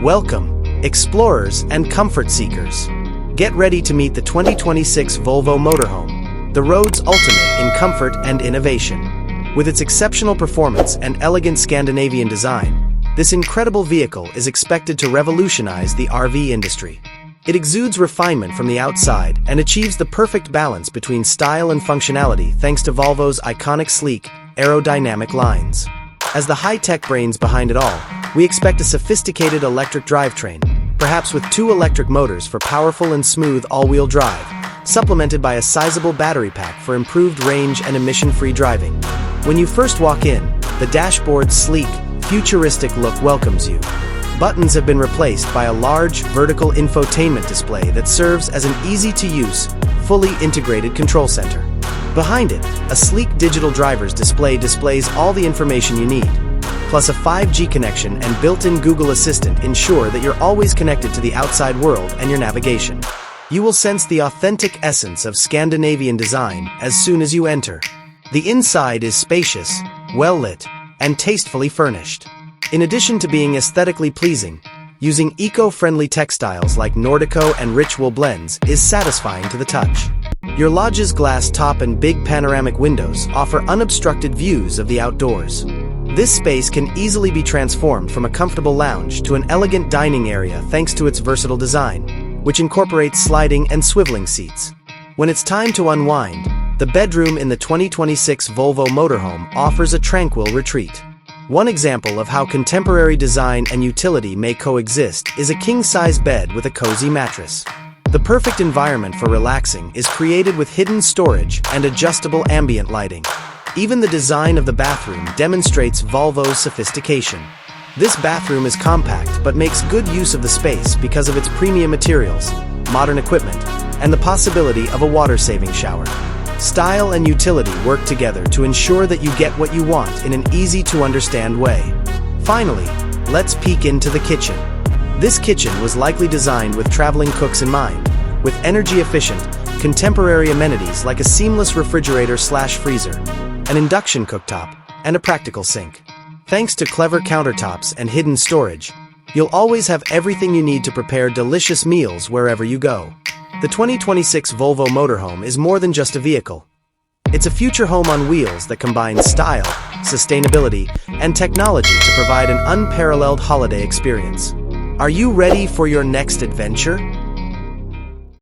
Welcome, explorers and comfort seekers. Get ready to meet the 2026 Volvo Motorhome, the road's ultimate in comfort and innovation. With its exceptional performance and elegant Scandinavian design, this incredible vehicle is expected to revolutionize the RV industry. It exudes refinement from the outside and achieves the perfect balance between style and functionality thanks to Volvo's iconic sleek, aerodynamic lines. As the high-tech brains behind it all, we expect a sophisticated electric drivetrain, perhaps with 2 electric motors for powerful and smooth all-wheel drive, supplemented by a sizable battery pack for improved range and emission-free driving. When you first walk in, the dashboard's sleek, futuristic look welcomes you. Buttons have been replaced by a large, vertical infotainment display that serves as an easy-to-use, fully integrated control center. Behind it, a sleek digital driver's display displays all the information you need. Plus a 5G connection and built-in Google Assistant ensure that you're always connected to the outside world and your navigation. You will sense the authentic essence of Scandinavian design as soon as you enter. The inside is spacious, well-lit, and tastefully furnished. In addition to being aesthetically pleasing, using eco-friendly textiles like Nordico and rich wool blends is satisfying to the touch. Your lodge's glass top and big panoramic windows offer unobstructed views of the outdoors. This space can easily be transformed from a comfortable lounge to an elegant dining area thanks to its versatile design, which incorporates sliding and swiveling seats. When it's time to unwind, the bedroom in the 2026 Volvo Motorhome offers a tranquil retreat. One example of how contemporary design and utility may coexist is a king-size bed with a cozy mattress. The perfect environment for relaxing is created with hidden storage and adjustable ambient lighting. Even the design of the bathroom demonstrates Volvo's sophistication. This bathroom is compact but makes good use of the space because of its premium materials, modern equipment, and the possibility of a water-saving shower. Style and utility work together to ensure that you get what you want in an easy-to-understand way. Finally, let's peek into the kitchen. This kitchen was likely designed with traveling cooks in mind, with energy-efficient, contemporary amenities like a seamless refrigerator/freezer, an induction cooktop, and a practical sink. Thanks to clever countertops and hidden storage, you'll always have everything you need to prepare delicious meals wherever you go. The 2026 Volvo Motorhome is more than just a vehicle. It's a future home on wheels that combines style, sustainability, and technology to provide an unparalleled holiday experience. Are you ready for your next adventure?